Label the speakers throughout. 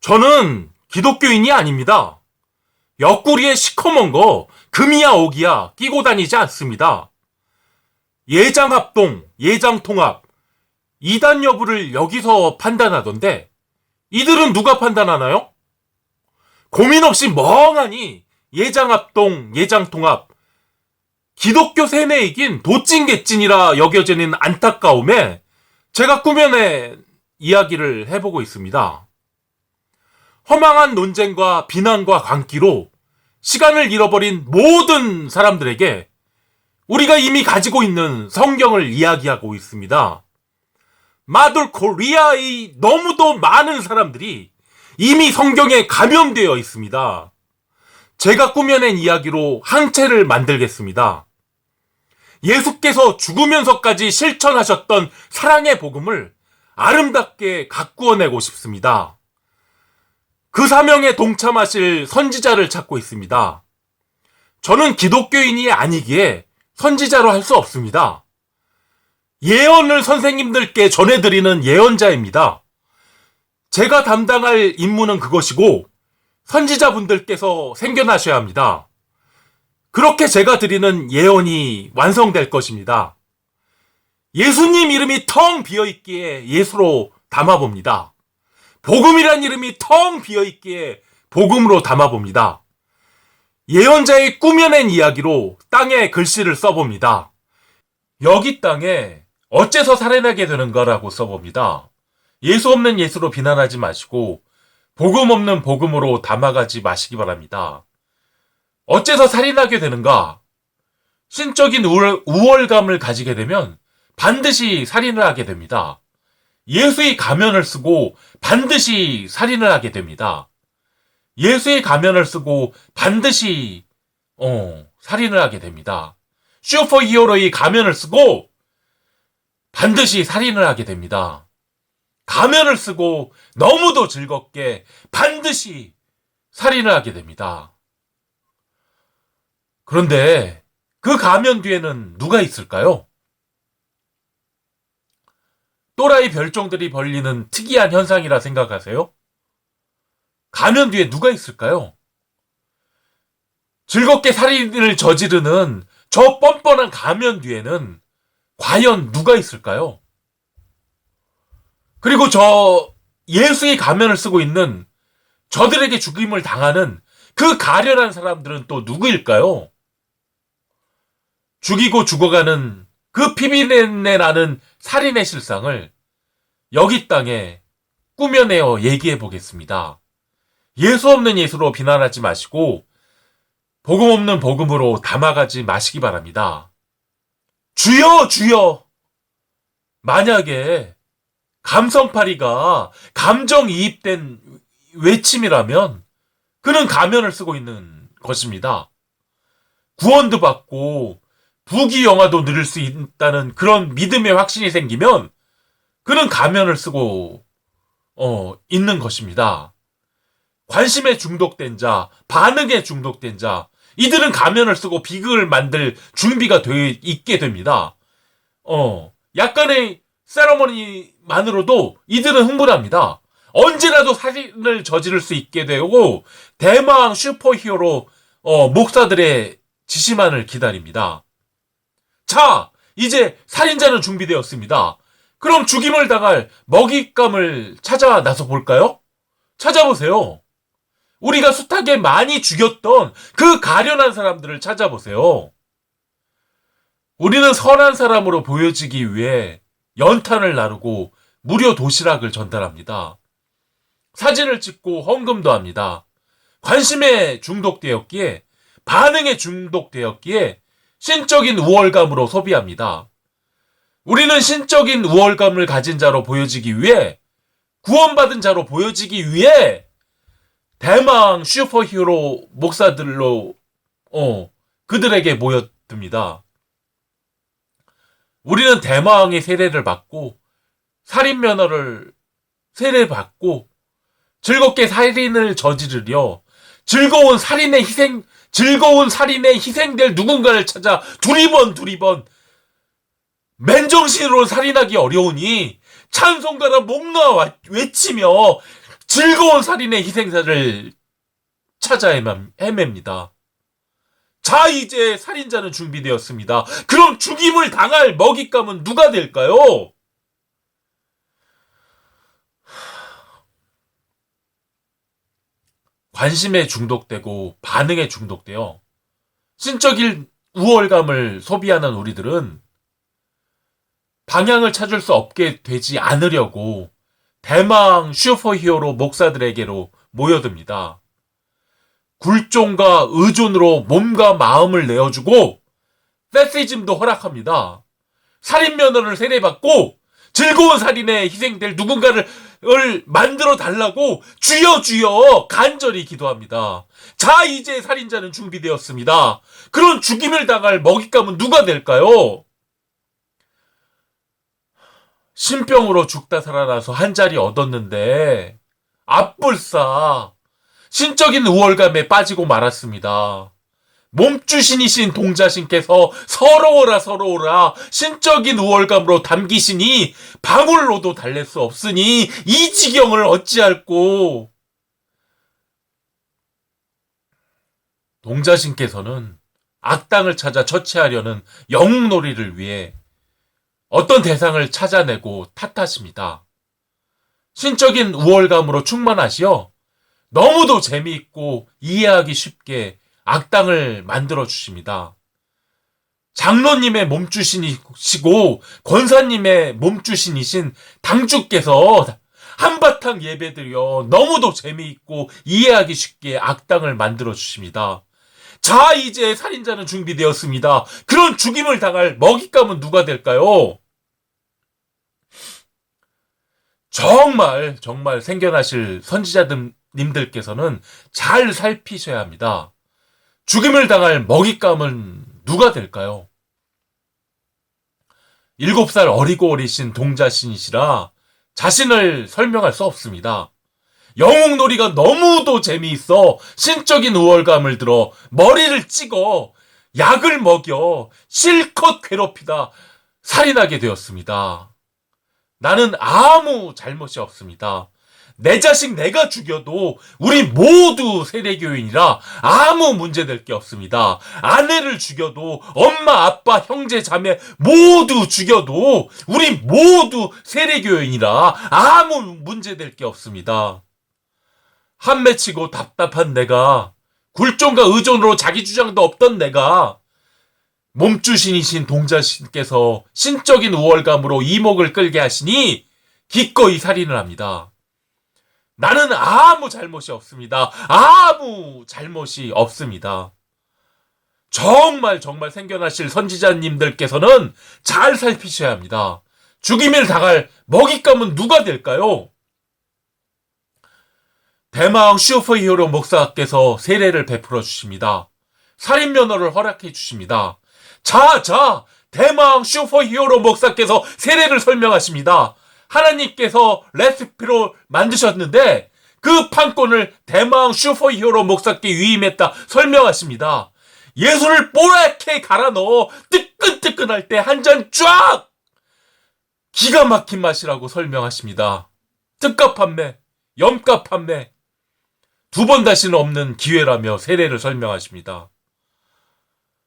Speaker 1: 저는 기독교인이 아닙니다. 옆구리에 시커먼 거 금이야 옥이야 끼고 다니지 않습니다. 예장합동, 예장통합, 이단 여부를 여기서 판단하던데 이들은 누가 판단하나요? 고민 없이 멍하니 예장합동, 예장통합, 기독교 세뇌이긴 도찐개찐이라 여겨지는 안타까움에 제가 꾸며낸 이야기를 해보고 있습니다. 허망한 논쟁과 비난과 광기로 시간을 잃어버린 모든 사람들에게 우리가 이미 가지고 있는 성경을 이야기하고 있습니다. 마돌 코리아의 너무도 많은 사람들이 이미 성경에 감염되어 있습니다. 제가 꾸며낸 이야기로 항체를 만들겠습니다. 예수께서 죽으면서까지 실천하셨던 사랑의 복음을 아름답게 가꾸어내고 싶습니다. 그 사명에 동참하실 선지자를 찾고 있습니다. 저는 기독교인이 아니기에 선지자로 할 수 없습니다. 예언을 선생님들께 전해드리는 예언자입니다. 제가 담당할 임무는 그것이고 선지자분들께서 생겨나셔야 합니다. 그렇게 제가 드리는 예언이 완성될 것입니다. 예수님 이름이 텅 비어있기에 예수로 담아봅니다. 복음이란 이름이 텅 비어있기에 복음으로 담아봅니다. 예언자의 꾸며낸 이야기로 땅에 글씨를 써봅니다. 여기 땅에 어째서 살해나게 되는가라고 써봅니다. 예수 없는 예수로 비난하지 마시고 복음 없는 복음으로 담아가지 마시기 바랍니다. 어째서 살인하게 되는가? 신적인 우월감을 가지게 되면 반드시 살인을 하게 됩니다. 예수의 가면을 쓰고 반드시 살인을 하게 됩니다. 예수의 가면을 쓰고 반드시 살인을 하게 됩니다. 슈퍼히어로의 가면을 쓰고 반드시 살인을 하게 됩니다. 가면을 쓰고 너무도 즐겁게 반드시 살인을 하게 됩니다. 그런데 그 가면 뒤에는 누가 있을까요? 또라이 별종들이 벌리는 특이한 현상이라 생각하세요? 가면 뒤에 누가 있을까요? 즐겁게 살인을 저지르는 저 뻔뻔한 가면 뒤에는 과연 누가 있을까요? 그리고 저 예수의 가면을 쓰고 있는 저들에게 죽임을 당하는 그 가련한 사람들은 또 누구일까요? 죽이고 죽어가는 그 피비린내 나는 살인의 실상을 여기 땅에 꾸며내어 얘기해 보겠습니다. 예수 없는 예수로 비난하지 마시고 복음 없는 복음으로 담아가지 마시기 바랍니다. 주여 주여, 만약에 감성파리가 감정이입된 외침이라면 그는 가면을 쓰고 있는 것입니다. 구원도 받고 부귀영화도 누릴 수 있다는 그런 믿음의 확신이 생기면 그는 가면을 쓰고 있는 것입니다. 관심에 중독된 자, 반응에 중독된 자, 이들은 가면을 쓰고 비극을 만들 준비가 돼 있게 됩니다. 약간의 세러머니만으로도 이들은 흥분합니다. 언제라도 살인을 저지를 수 있게 되고 대망 슈퍼히어로 목사들의 지시만을 기다립니다. 자, 이제 살인자는 준비되었습니다. 그럼 죽임을 당할 먹잇감을 찾아 나서 볼까요? 찾아보세요. 우리가 숱하게 많이 죽였던 그 가련한 사람들을 찾아보세요. 우리는 선한 사람으로 보여지기 위해 연탄을 나르고 무료 도시락을 전달합니다. 사진을 찍고 헌금도 합니다. 관심에 중독되었기에, 반응에 중독되었기에 신적인 우월감으로 소비합니다. 우리는 신적인 우월감을 가진 자로 보여지기 위해, 구원받은 자로 보여지기 위해 대망 슈퍼히어로 목사들로 그들에게 모였듭니다. 우리는 대망의 세례를 받고 살인면허를 세례받고 즐겁게 살인을 저지르려 즐거운 살인에 희생될 누군가를 찾아 두리번 맨정신으로 살인하기 어려우니 찬송가라 목 놓아 외치며 즐거운 살인의 희생자를 찾아 헤맵니다. 자, 이제 살인자는 준비되었습니다. 그럼 죽임을 당할 먹잇감은 누가 될까요? 관심에 중독되고 반응에 중독되어 신적인 우월감을 소비하는 우리들은 방향을 찾을 수 없게 되지 않으려고 대망 슈퍼히어로 목사들에게로 모여듭니다. 굴종과 의존으로 몸과 마음을 내어주고 세시즘도 허락합니다. 살인 면허를 세례받고 즐거운 살인에 희생될 누군가를 만들어 달라고 주여 주여 간절히 기도합니다. 자, 이제 살인자는 준비되었습니다. 그런 죽임을 당할 먹잇감은 누가 될까요? 신병으로 죽다 살아나서 한 자리 얻었는데 앞불싸 신적인 우월감에 빠지고 말았습니다. 몸주신이신 동자신께서 서러워라 서러워라 신적인 우월감으로 담기시니 방울로도 달랠 수 없으니 이 지경을 어찌할꼬. 동자신께서는 악당을 찾아 처치하려는 영웅놀이를 위해 어떤 대상을 찾아내고 탓하십니다. 신적인 우월감으로 충만하시어 너무도 재미있고 이해하기 쉽게 악당을 만들어 주십니다. 장로님의 몸주신이시고 권사님의 몸주신이신 당주께서 한바탕 예배드려 너무도 재미있고 이해하기 쉽게 악당을 만들어 주십니다. 자, 이제 살인자는 준비되었습니다. 그런 죽임을 당할 먹잇감은 누가 될까요? 정말 생겨나실 선지자님들께서는 잘 살피셔야 합니다. 죽임을 당할 먹잇감은 누가 될까요? 7살 어리고 어리신 동자신이시라 자신을 설명할 수 없습니다. 영웅놀이가 너무도 재미있어 신적인 우월감을 들어 머리를 찍어 약을 먹여 실컷 괴롭히다 살인하게 되었습니다. 나는 아무 잘못이 없습니다. 내 자식 내가 죽여도 우리 모두 세례교인이라 아무 문제될 게 없습니다. 아내를 죽여도 엄마, 아빠, 형제, 자매 모두 죽여도 우리 모두 세례교인이라 아무 문제될 게 없습니다. 한 맺히고 답답한 내가, 굴종과 의존으로 자기 주장도 없던 내가 몸주신이신 동자신께서 신적인 우월감으로 이목을 끌게 하시니 기꺼이 살인을 합니다. 나는 아무 잘못이 없습니다. 아무 잘못이 없습니다. 정말 생겨나실 선지자님들께서는 잘 살피셔야 합니다. 죽임을 당할 먹잇감은 누가 될까요? 대망 슈퍼히어로 목사께서 세례를 베풀어 주십니다. 살인 면허를 허락해 주십니다. 자, 대망 슈퍼히어로 목사께서 세례를 설명하십니다. 하나님께서 레시피로 만드셨는데 그 판권을 대망 슈퍼히어로 목사께 위임했다 설명하십니다. 예수를 뽀얗게 갈아 넣어 뜨끈뜨끈할 때 한 잔 쫙! 기가 막힌 맛이라고 설명하십니다. 특가 판매, 염가 판매, 2번 다시는 없는 기회라며 세례를 설명하십니다.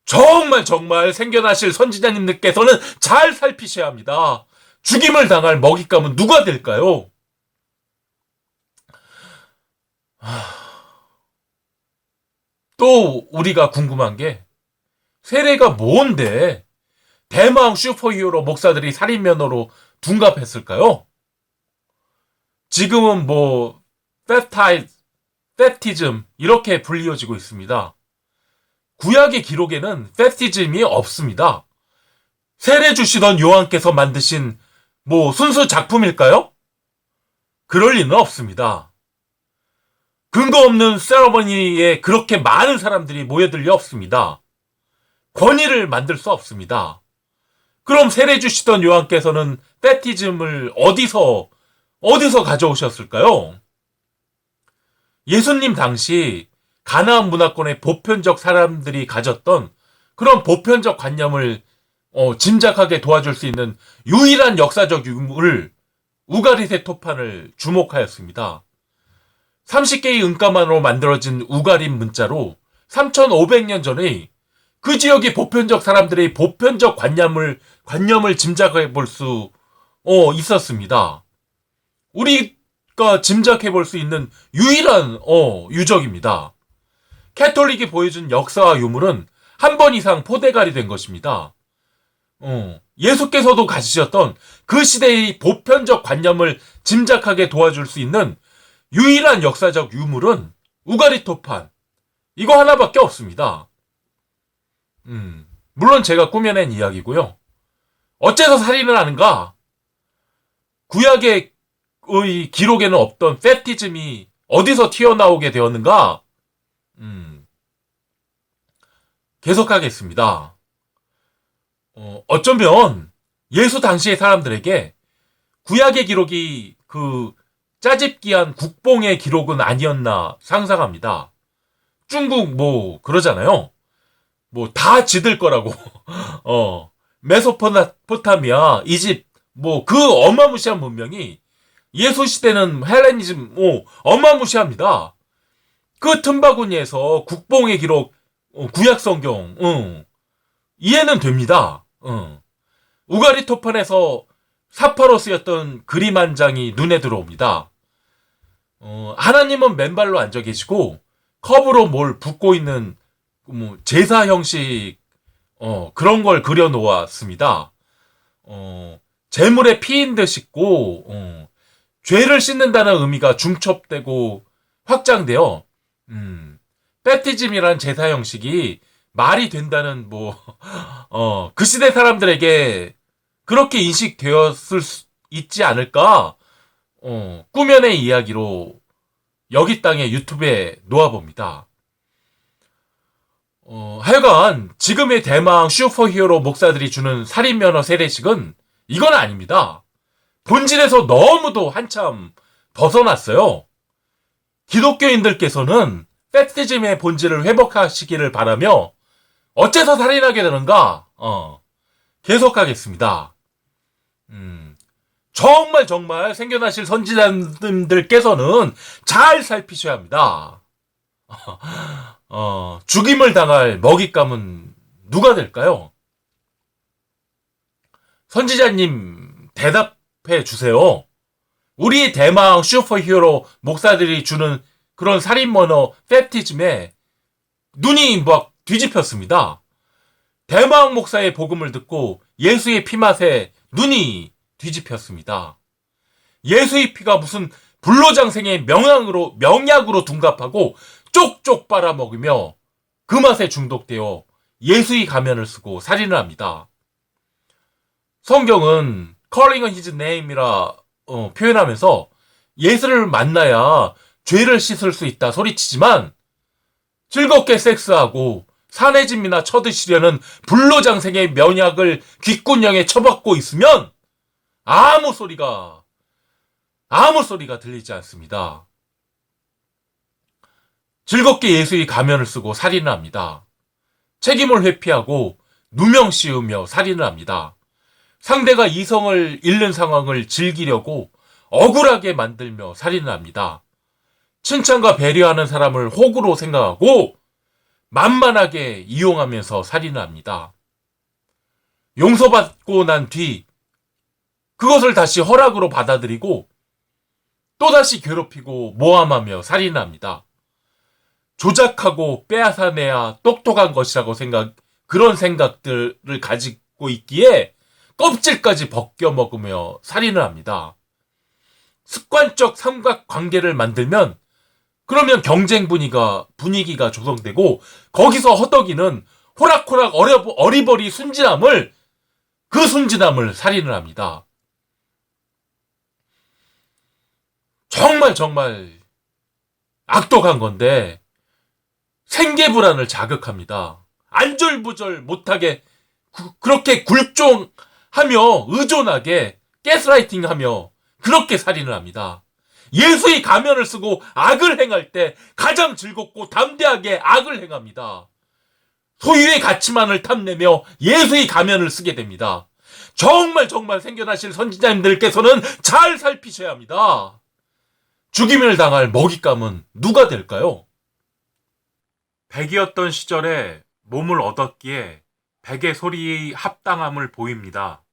Speaker 1: 정말 생겨나실 선지자님들께서는 잘 살피셔야 합니다. 죽임을 당할 먹잇감은 누가 될까요? 또 우리가 궁금한 게 세례가 뭔데 대망 슈퍼히어로 목사들이 살인 면허로 둔갑했을까요? 지금은 팻티즘 이렇게 불리워지고 있습니다. 구약의 기록에는 팻티즘이 없습니다. 세례 주시던 요한께서 만드신 순수 작품일까요? 그럴 리는 없습니다. 근거 없는 세러머니에 그렇게 많은 사람들이 모여들 리 없습니다. 권위를 만들 수 없습니다. 그럼 세례 주시던 요한께서는 팻티즘을 어디서 가져오셨을까요? 예수님 당시 가나안 문화권의 보편적 사람들이 가졌던 그런 보편적 관념을 짐작하게 도와줄 수 있는 유일한 역사적 유물 우가리세 토판을 주목하였습니다. 30개의 은가만으로 만들어진 우가림 문자로 3,500년 전의 그 지역의 보편적 사람들의 보편적 관념을 짐작해 볼 수 있었습니다. 우리가 짐작해 볼 수 있는 유일한 유적입니다. 캐톨릭이 보여준 역사와 유물은 한 번 이상 포대갈이 된 것입니다. 예수께서도 가지셨던 그 시대의 보편적 관념을 짐작하게 도와줄 수 있는 유일한 역사적 유물은 우가리토판, 이거 하나밖에 없습니다. 물론 제가 꾸며낸 이야기고요. 어째서 살인을 하는가? 구약의 기록에는 없던 페티즘이 어디서 튀어나오게 되었는가? 계속하겠습니다. 어쩌면 예수 당시의 사람들에게 구약의 기록이 그 짜집기한 국뽕의 기록은 아니었나 상상합니다. 중국 그러잖아요. 다 지들 거라고. 메소포타미아, 이집, 그 어마무시한 문명이 예수 시대는 헬레니즘, 어마무시합니다. 그 틈바구니에서 국뽕의 기록, 구약 성경, 이해는 됩니다. 우가리토판에서 사파로 쓰였던 그림 한 장이 눈에 들어옵니다. 하나님은 맨발로 앉아 계시고 컵으로 뭘 붓고 있는 제사 형식 그런 걸 그려 놓았습니다. 재물에 피인 듯 씻고 죄를 씻는다는 의미가 중첩되고 확장되어 베티즘이라는 제사 형식이 말이 된다는 그 시대 사람들에게 그렇게 인식되었을 수 있지 않을까? 꾸며낸 이야기로 여기 땅의 유튜브에 놓아봅니다. 하여간 지금의 대망 슈퍼히어로 목사들이 주는 살인면허 세례식은 이건 아닙니다. 본질에서 너무도 한참 벗어났어요. 기독교인들께서는 페티즘의 본질을 회복하시기를 바라며 어째서 살인하게 되는가? 계속하겠습니다. 정말 생겨나실 선지자님들께서는 잘 살피셔야 합니다. 죽임을 당할 먹잇감은 누가 될까요? 선지자님 대답해 주세요. 우리 대망 슈퍼히어로 목사들이 주는 그런 살인머너 페티즘에 눈이 막 뒤집혔습니다. 대망 목사의 복음을 듣고 예수의 피맛에 눈이 뒤집혔습니다. 예수의 피가 무슨 불로장생의 명약으로 둔갑하고 쪽쪽 빨아먹으며 그 맛에 중독되어 예수의 가면을 쓰고 살인을 합니다. 성경은 calling on his name이라 표현하면서 예수를 만나야 죄를 씻을 수 있다 소리치지만 즐겁게 섹스하고 사내짐이나 쳐드시려는 불로장생의 명약을 귓구녕에 쳐박고 있으면 아무 소리가 들리지 않습니다. 즐겁게 예수의 가면을 쓰고 살인을 합니다. 책임을 회피하고 누명 씌우며 살인을 합니다. 상대가 이성을 잃는 상황을 즐기려고 억울하게 만들며 살인을 합니다. 칭찬과 배려하는 사람을 호구로 생각하고 만만하게 이용하면서 살인을 합니다. 용서받고 난 뒤 그것을 다시 허락으로 받아들이고 또다시 괴롭히고 모함하며 살인을 합니다. 조작하고 빼앗아내야 똑똑한 것이라고 그런 생각들을 가지고 있기에 껍질까지 벗겨 먹으며 살인을 합니다. 습관적 삼각관계를 만들면 그러면 경쟁 분위기가 조성되고 거기서 허덕이는 호락호락 어리버리 순진함을 살인을 합니다. 정말 악독한 건데 생계불안을 자극합니다. 안절부절 못하게 그렇게 굴종하며 의존하게 가스라이팅하며 그렇게 살인을 합니다. 예수의 가면을 쓰고 악을 행할 때 가장 즐겁고 담대하게 악을 행합니다. 소유의 가치만을 탐내며 예수의 가면을 쓰게 됩니다. 정말 생겨나실 선지자님들께서는 잘 살피셔야 합니다. 죽임을 당할 먹잇감은 누가 될까요? 백이었던 시절에 몸을 얻었기에 백의 소리의 합당함을 보입니다.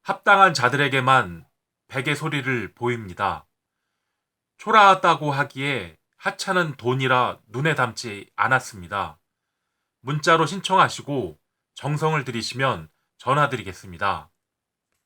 Speaker 1: 합당한 자들에게만 백의 소리를 보입니다. 초라하다고 하기에 하찮은 돈이라 눈에 담지 않았습니다. 문자로 신청하시고 정성을 들이시면 전화드리겠습니다.